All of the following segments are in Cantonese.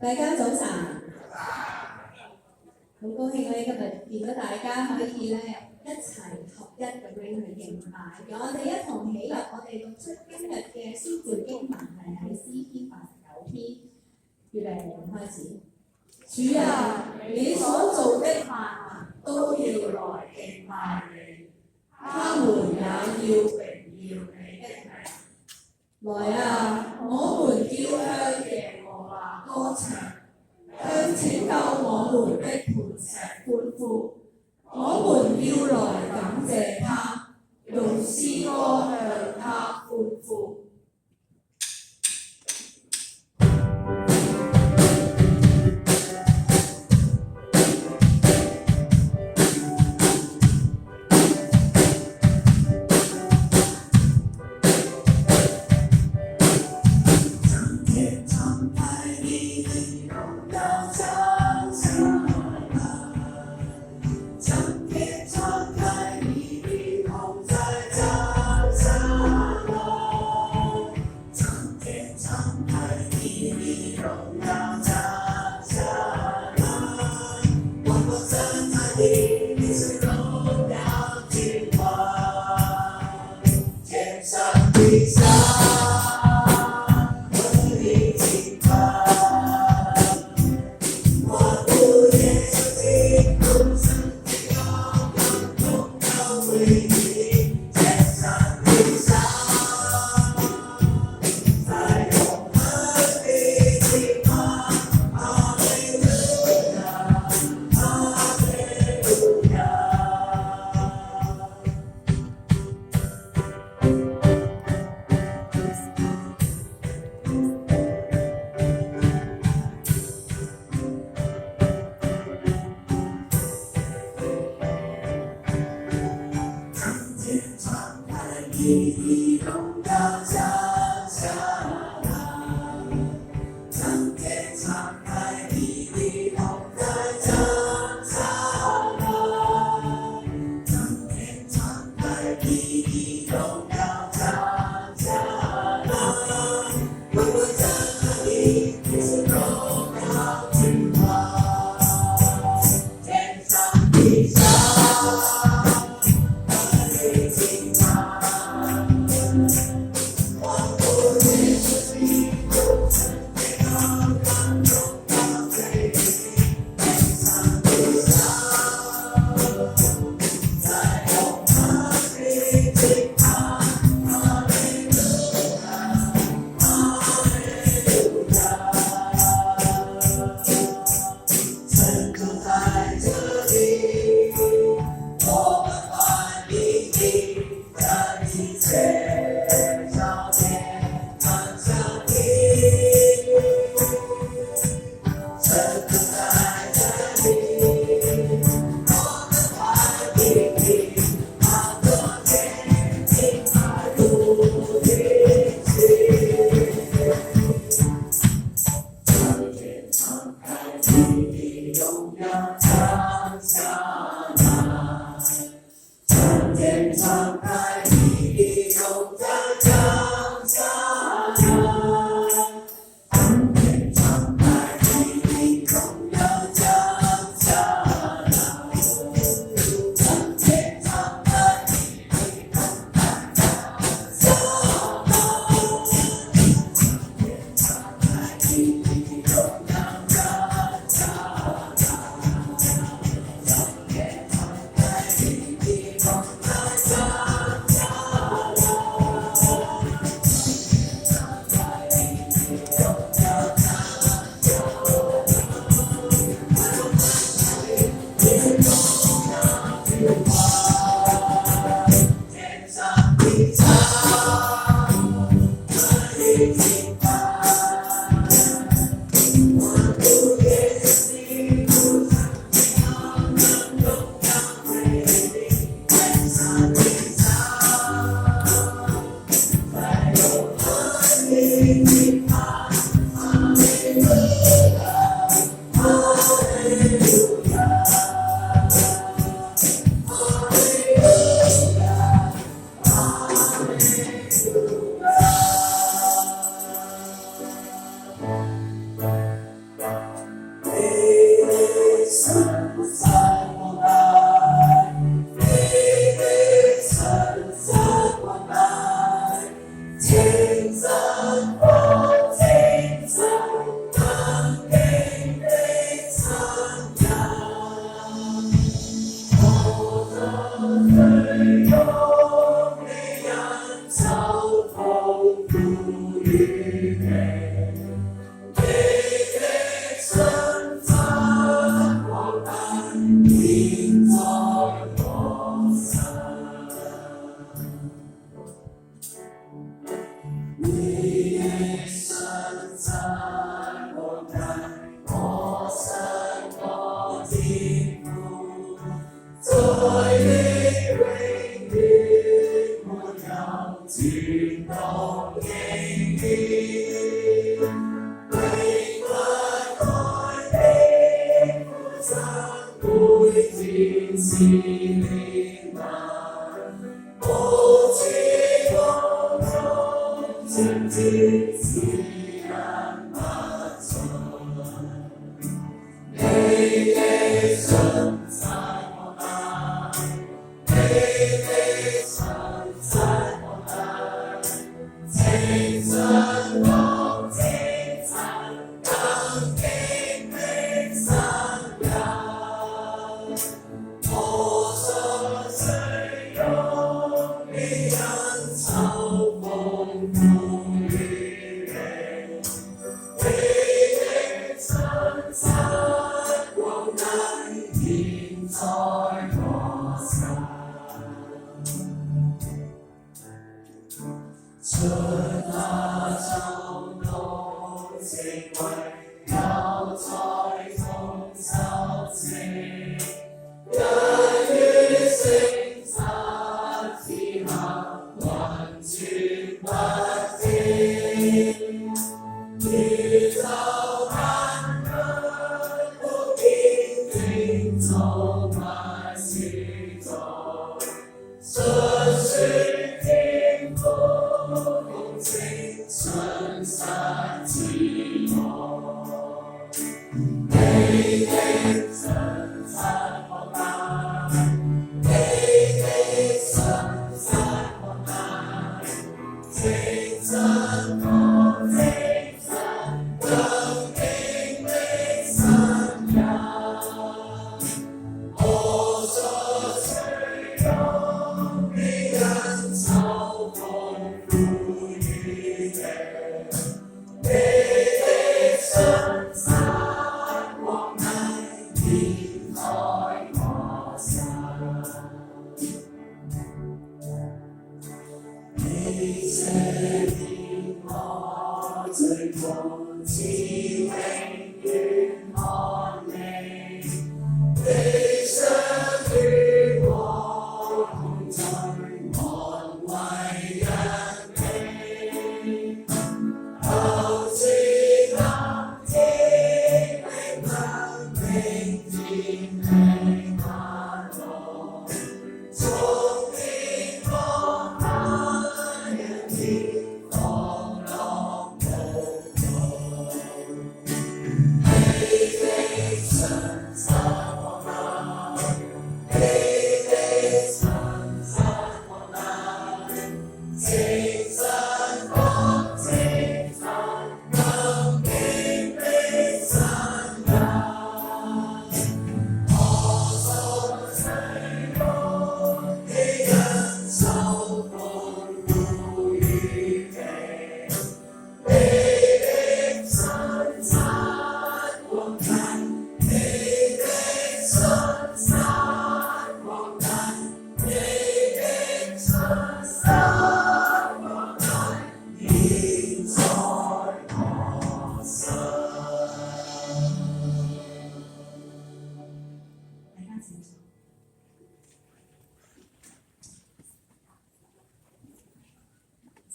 大家早晨，好高興咧，今日見到大家可以咧一齊合一咁樣去敬拜。我哋一同起立，我哋讀出今日嘅宣召經文係喺詩篇89篇，預備開始。主啊，你所做的萬民都要來敬拜你，他們也要榮耀你的名。來啊，我們要向耶和華歌唱，向拯救我們的磐石歡呼。我們要來感謝他，用詩歌向他歡呼。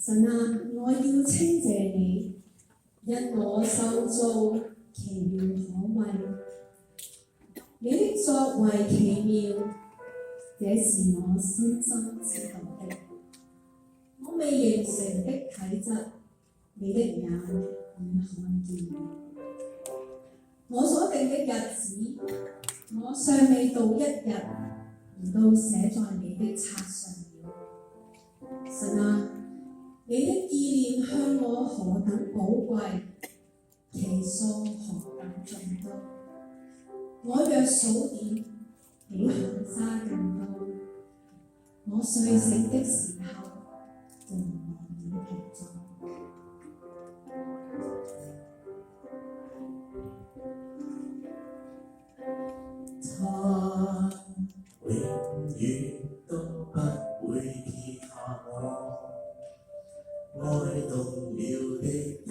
神啊，我要稱謝你，因我受造奇妙可畏，你的作為奇妙，這是我深深知道的。我未形成的體質，你的眼已看見。我所定的日子，我尚未到一日，而都寫在你的冊上了。神啊，你的意念向我何等寶貴，其數何等眾多。我若數點，比紅沙更多。我睡醒的時候，就難以平靜。他永遠都不會撇下我。愛動了的人，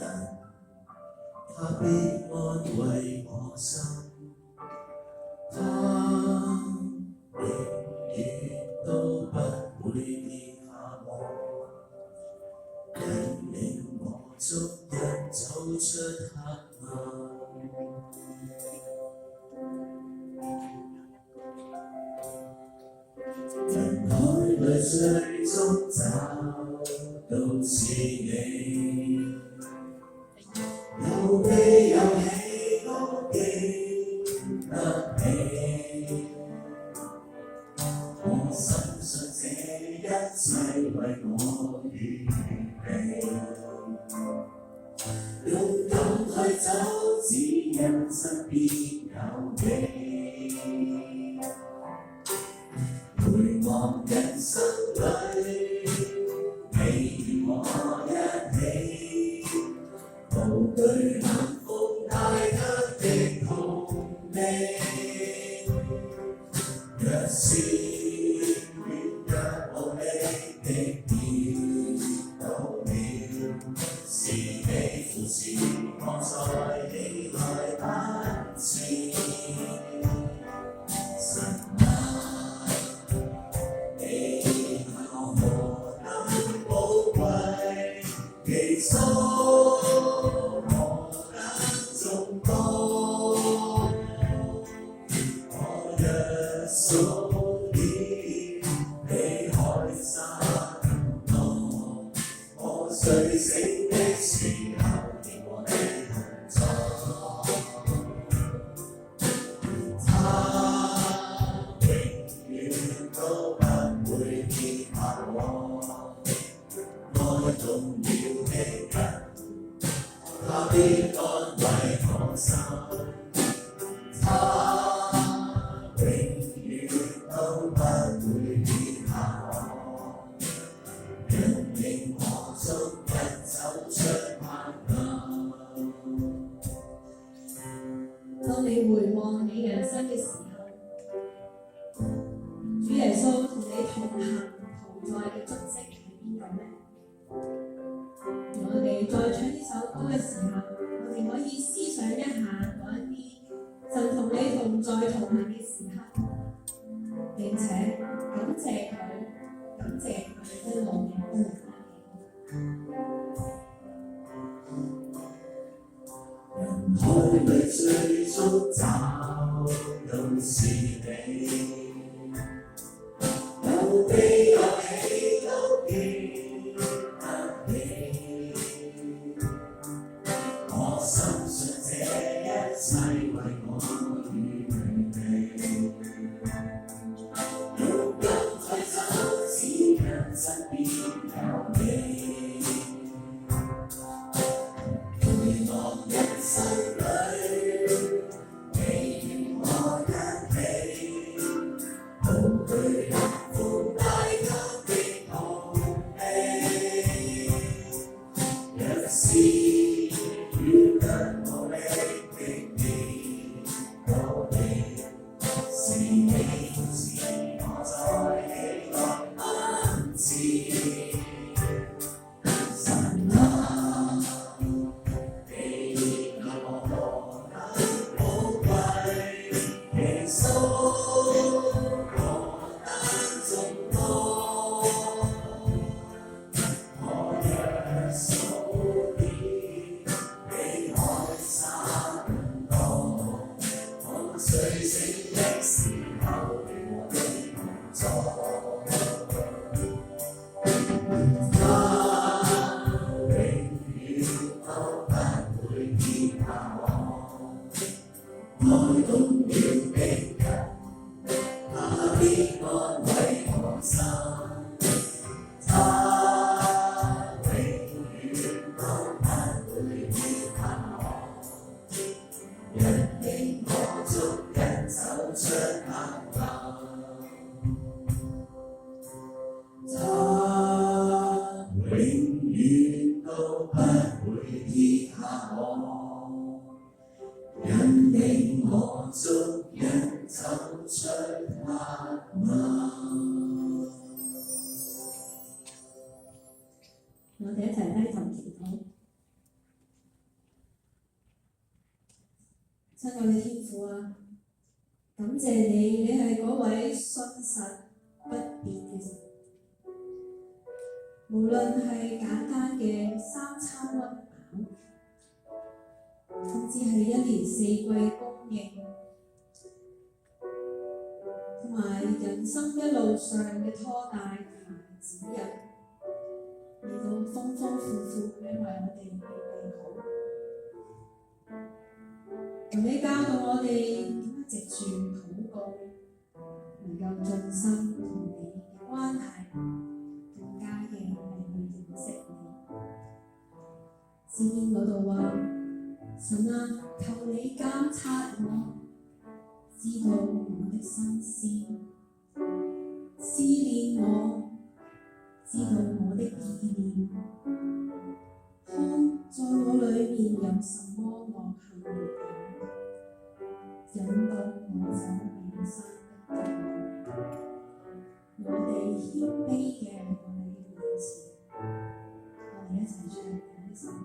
他必安慰我心。他永逐日走出黑暗。人海裏最終找到是你，有悲有喜都經得起。我深信這一切為我預備，勇敢去走，只因身邊有你。回望人生裏，你與我一起，無懼冷風帶得的痛悲。若是軟弱無力的跌倒了，是你扶持我再起來不遲。神啊，你愛我何等寶貴，其數何等眾多。我若數遍你海沙更多，我睡醒的時候仍和你同在。他永遠都不會撇下我，愛動搖的人，他必安慰我心。他永遠都不會撇下我，引領我逐日走出黑暗。當你回望你人生嘅時候，主耶穌同你同行同在嘅足跡係邊個呢？我哋再唱呢首歌嘅時候，我哋可以思想一下嗰一啲就同你同在同行嘅時刻，並且感謝佢一路嘅幫助。人海裏最終找到是你，有悲有喜都經得起。我深信這一切為我預備，勇敢去走，只因身邊有你。回望人生裏，你與我一起，無懼冷風帶給的痛悲。若是軟弱無力的跌倒了，是你扶持我再起來不遲。神啊，你愛我何等寶貴，其數何等眾多。我若數遍比海沙更多，我睡醒的時候仍和你同在。他永遠都不會撇下我，愛動搖的人，他必安慰我心。他永遠都不會撇下我，引領我逐日走出黑暗。他永遠都不會撇下我，引領我逐日走出黑暗。我哋一齊低頭祈禱。親愛嘅天父啊，感謝你，你係嗰位信實不變嘅神。無論係簡單嘅三餐溫飽，甚至係一年四季供應，同埋人生一路上嘅拖帶同埋指引，嚟到豐豐富富咁樣為我哋預備好。求你教導我哋點樣藉住禱告，能夠盡心同你嘅關係更加嘅嚟去認識你。詩篇嗰度話：神啊，求你監察我，知道我的心思，試煉我，知道我的意念，看在我裏面有什麼惡行逆境，引導我走永生的道路。我哋謙卑嘅嚟到你嘅面前，我哋一齊唱呢首歌。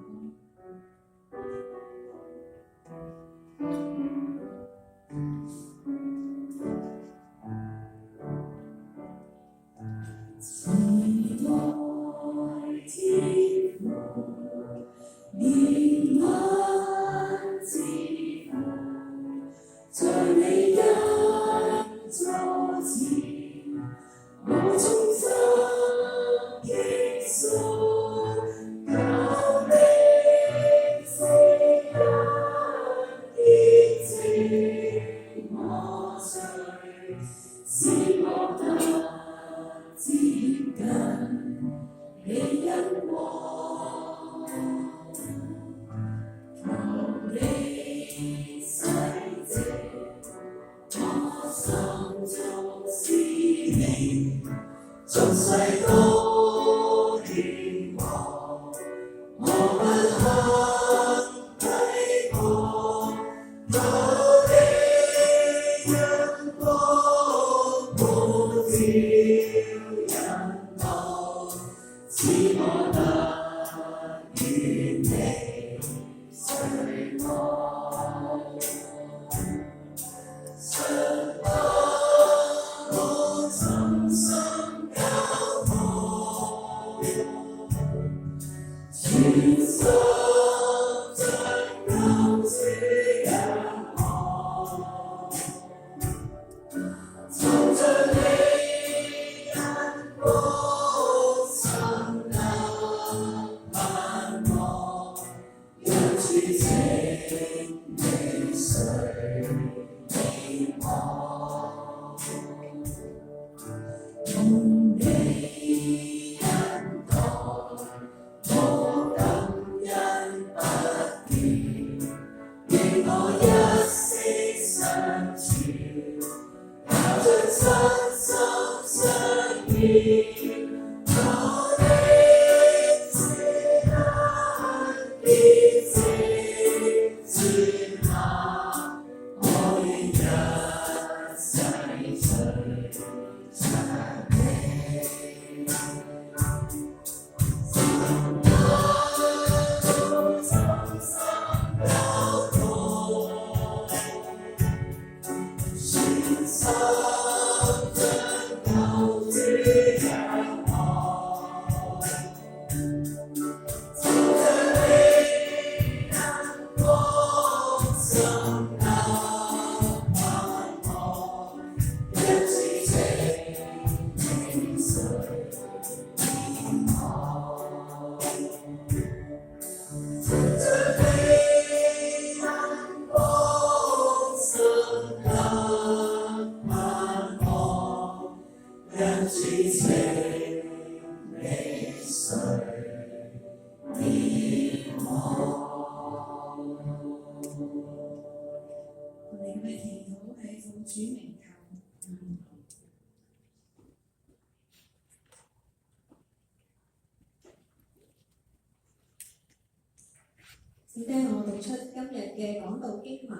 請聽我讀出今日嘅講道經文，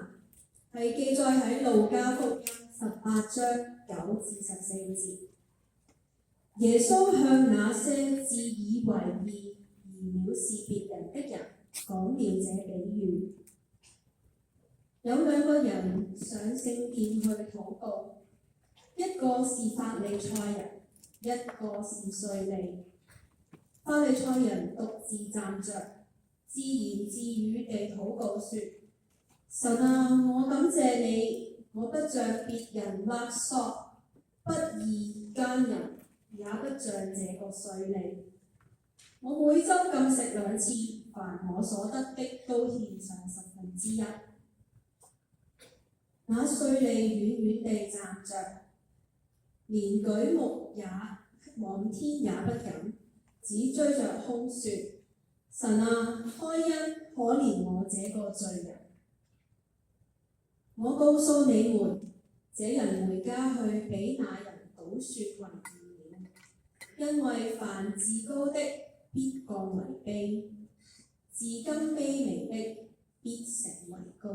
係記載喺路加福音18章9至14節。耶穌向那些自以為義而藐視別人的人講了這比喻：有兩個人上聖殿去禱告，一個是法利賽人，一個是稅吏。法利賽人獨自站着，自言自語地禱告說：神啊，我感謝你，我不像別人勒索不義奸人，也不像這個稅吏。我每週禁食2次，凡我所得的都獻上1/10。那稅吏遠遠地站着，連舉目也望天也不敢，只追着空說：神啊，開恩可憐我這個罪人。我告訴你們，這人回家去比那人倒說為義了，因為凡自高的必降為卑，自甘卑微的必成為高。